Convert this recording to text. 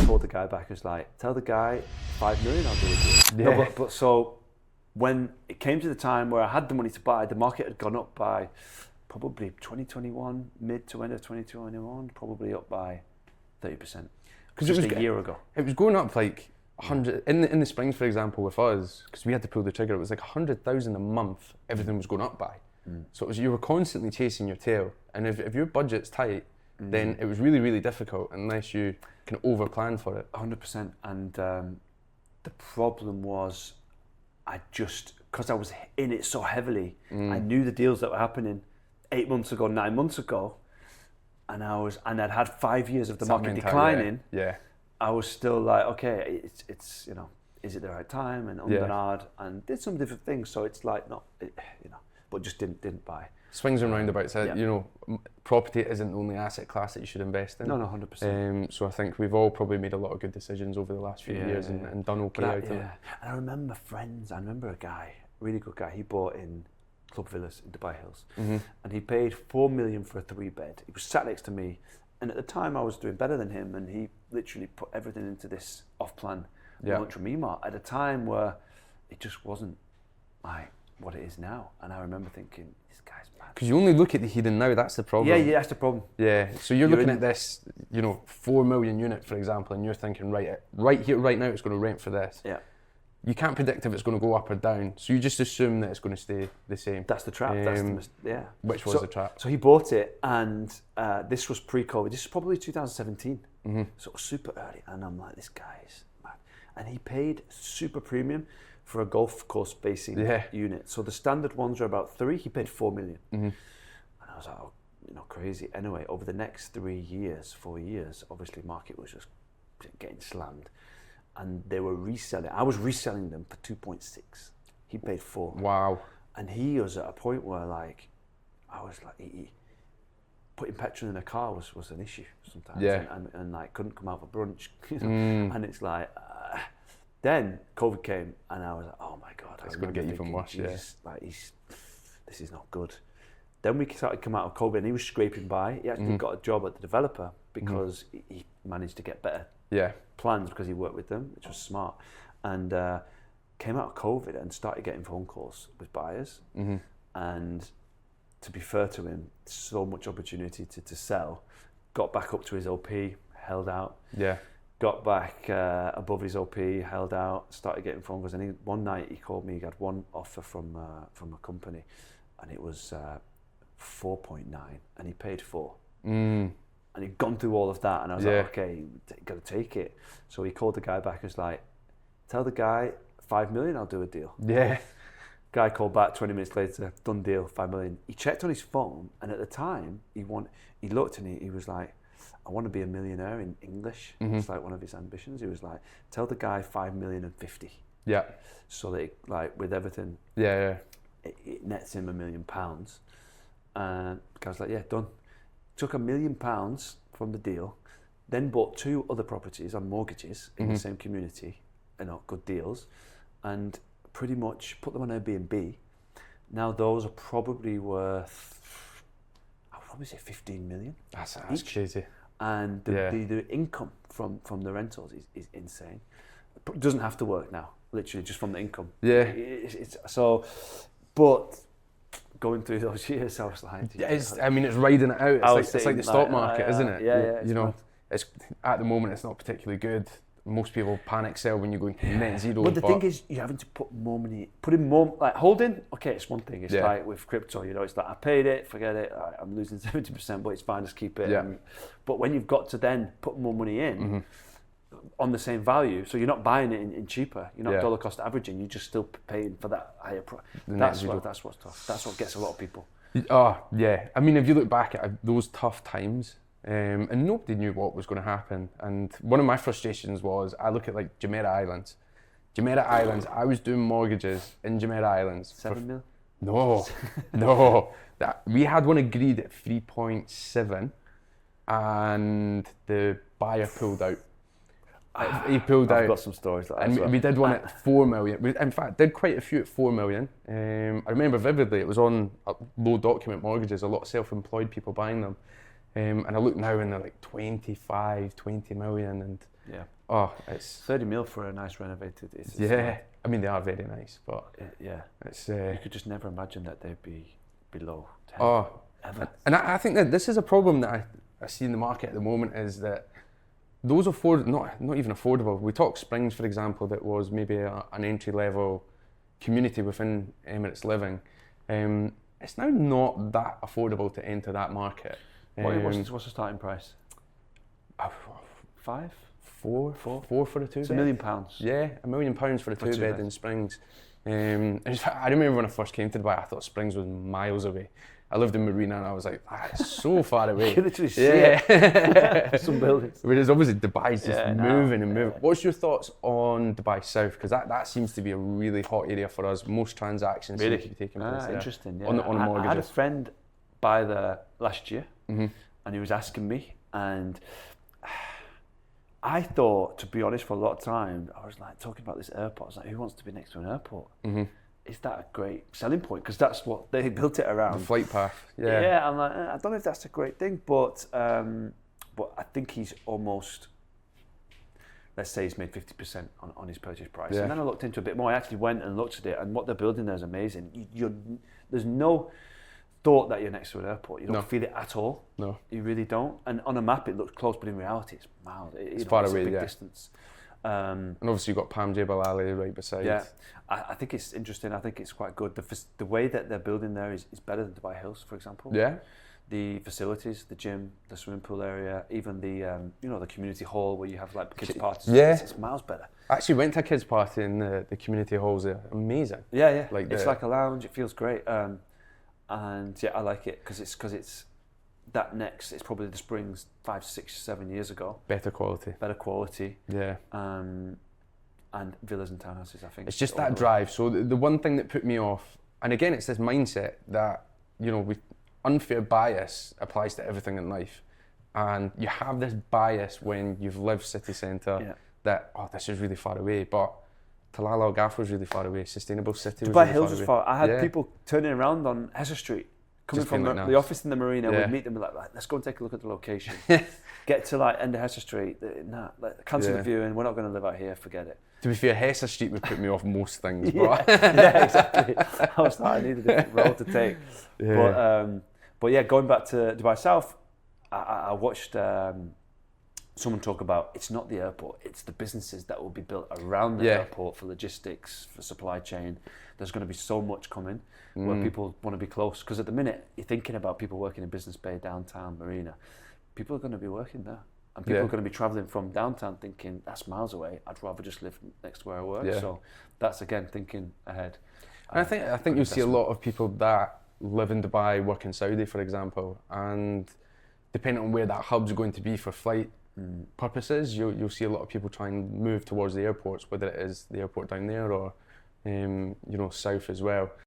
called the guy back. He was like, tell the guy 5 million, I'll do it. Yeah. No, but so when it came to the time where I had the money to buy, the market had gone up by probably 2021, mid to end of 2021, probably up by 30%. Because just a year ago. It was going up like 100 in the springs, for example, with us, because we had to pull the trigger. It was like 100,000 a month. Everything was going up by. So it was, you were constantly chasing your tail, and if your budget's tight, then it was really, really difficult unless you can over plan for it. 100%. And the problem was, because I was in it so heavily, I knew the deals that were happening 8 months ago, 9 months ago, and I'd had 5 years of the market declining. Yeah. I was still like, okay, it's you know, is it the right time? And hard, and did some different things. So it's like, but just didn't buy. Swings and roundabouts. You know, property isn't the only asset class that you should invest in. No, 100%. So I think we've all probably made a lot of good decisions over the last few years and done okay out of it. And I remember a guy, really good guy. He bought in Club Villas in Dubai Hills, and he paid 4 million for a 3-bed. He was sat next to me, and at the time I was doing better than him, and he literally put everything into this off-plan launch from Emart at a time where it just wasn't like what it is now. And I remember thinking, this guy's mad. Because you only look at the hidden now, that's the problem. Yeah, that's the problem. Yeah, so you're looking at this, 4 million unit, for example, and you're thinking, right here, right now, it's going to rent for this. Yeah. You can't predict if it's going to go up or down, so you just assume that it's going to stay the same. That's the trap. Which was the trap. So he bought it, and this was pre-COVID. This is probably 2017, so it was super early. And I'm like, this guy's mad. And he paid super premium for a golf course basing unit. So the standard ones are about 3. He paid 4 million, and I was like, oh, crazy. Anyway, over the next 4 years, obviously market was just getting slammed. And they were reselling. I was reselling them for 2.6. He paid 4. Wow. And he was at a point where, like, I was like, putting petrol in a car was an issue sometimes. Yeah. And like, couldn't come out for brunch. And it's like, then COVID came, and I was like, oh my God. It's going to get even worse, Like, this is not good. Then we started to come out of COVID, and he was scraping by. He actually got a job at the developer because he managed to get better plans because he worked with them, which was smart. And came out of COVID and started getting phone calls with buyers. And to be fair to him, so much opportunity to sell. Got back up to his OP, held out. Yeah. Got back above his OP, held out, started getting phone calls. And one night he called me, he got one offer from a company, and it was 4.9, and he paid 4. And he'd gone through all of that, and I was like, okay, you got to take it. So he called the guy back, and was like, tell the guy 5 million, I'll do a deal. Yeah. Guy called back 20 minutes later, done deal, 5 million. He checked on his phone, and at the time, he looked, and he was like, I want to be a millionaire in English. It's like one of his ambitions. He was like, tell the guy 5 million and 50. Yeah. So that, like, with everything, it nets him £1 million. And the guy was like, yeah, done. Took £1 million from the deal, then bought 2 other properties on mortgages in the same community, good deals, and pretty much put them on Airbnb. Now those are probably worth, I would probably say 15 million. That's crazy. And the income from the rentals is insane. It doesn't have to work now, literally just from the income. Yeah. But going through those years, I was like, it's riding it out. It's like the stock market, isn't it? Yeah. It's at the moment it's not particularly good. Most people panic sell when you're going net zero. But the thing is, you're having to put in more, like holding. Okay, it's one thing. It's like with crypto, it's like I paid it, forget it. I'm losing 70%, but it's fine, just keep it. Yeah. But when you've got to then put more money in on the same value, so you're not buying it in cheaper. You're not dollar cost averaging. You're just still paying for that higher price. That's what's tough. That's what gets a lot of people. Oh yeah. I mean, if you look back at those tough times. And nobody knew what was going to happen. And one of my frustrations was, I look at like Jumeirah Islands. I was doing mortgages in Jumeirah Islands. 7 mil? No. We had one agreed at 3.7 and the buyer pulled out. He pulled out. I've got some stories like that. And we did one at 4 million. We, in fact, did quite a few at 4 million. I remember vividly, it was on low document mortgages, a lot of self-employed people buying them. And I look now and they're like 25, 20 million, and Yeah. Oh, it's 30 mil for a nice renovated. yeah. I mean, they are very nice, but yeah, it's you could just never imagine that they'd be below 10. oh, Ever. and I think that this is a problem that I see in the market at the moment, is that those not even affordable. We talk Springs, for example, that was maybe an entry level community within Emirates Living. It's now not that affordable to enter that market. What's the starting price? 5? Four for a 2 It's bed. £1 million. Yeah, £1 million for a For 2 bed beds. in Springs. In fact, I remember when I first came to Dubai, I thought Springs was miles away. I lived in Marina and I was like, it's so far away. You can literally see it. Some buildings. Whereas obviously Dubai's just Yeah, moving and moving. yeah. What's your thoughts on Dubai South? Because that seems to be a really hot area for us. Most transactions seem to be taking place there. Interesting. Yeah. On the mortgages. I had a friend buy there last year, Mm-hmm. and he was asking me, and I thought, to be honest, for a lot of time, I was like talking about this airport. I was like, who wants to be next to an airport? Mm-hmm. Is that a great selling point? Because that's what they built it around. The flight path. Yeah. Yeah, I'm like, I don't know if that's a great thing, but I think he's almost, let's say he's made 50% on his purchase price. Yeah. And then I looked into it a bit more. I actually went and looked at it, and what they're building there is amazing. There's no thought that you're next to an airport. You don't feel it at all. No. You really don't. And on a map, it looks close, but in reality, it's miles. It's far away, a big yeah. distance. And obviously you've got Palm Jebel Ali right beside. Yeah, I think it's interesting. I think it's quite good. The way that they're building there is better than Dubai Hills, for example. Yeah. The facilities, the gym, the swimming pool area, even the the community hall where you have like kids parties. Yeah. It's miles better. I actually went to a kids party in the community halls there. Amazing. Yeah. Like it's like a lounge. It feels great. And yeah, I like it because it's that next. It's probably the Springs 5, 6, 7 years ago. Better quality. Better quality. Yeah. And villas and townhouses, I think. It's just that drive. So the one thing that put me off, and again, it's this mindset that, unfair bias applies to everything in life. And you have this bias when you've lived city centre that, this is really far away. But Talal Al Ghaf was really far away. Sustainable City was Dubai really Hills was far. I had Yeah. people turning around on Hessa Street, coming Just from being like, the office in the marina. Yeah. We'd meet them and be like, let's go and take a look at the location. Get to like end of Hessa Street. Cancel the viewing. We're not going to live out here. Forget it. To be fair, Hessa Street would put me off most things. But Yeah, exactly. I was like, I needed a different road to take. Yeah. But yeah, going back to Dubai South, I watched someone talk about it's not the airport, it's the businesses that will be built around the airport for logistics, for supply chain. There's going to be so much coming where people want to be close. Because at the minute, you're thinking about people working in Business Bay, downtown, Marina. People are going to be working there. And people are going to be travelling from downtown thinking, that's miles away. I'd rather just live next to where I work. Yeah. So that's, again, thinking ahead. And I think you'll see a lot of people that live in Dubai, work in Saudi, for example, and depending on where that hub's going to be for flight purposes, you'll see a lot of people try and move towards the airports, whether it is the airport down there or south as well.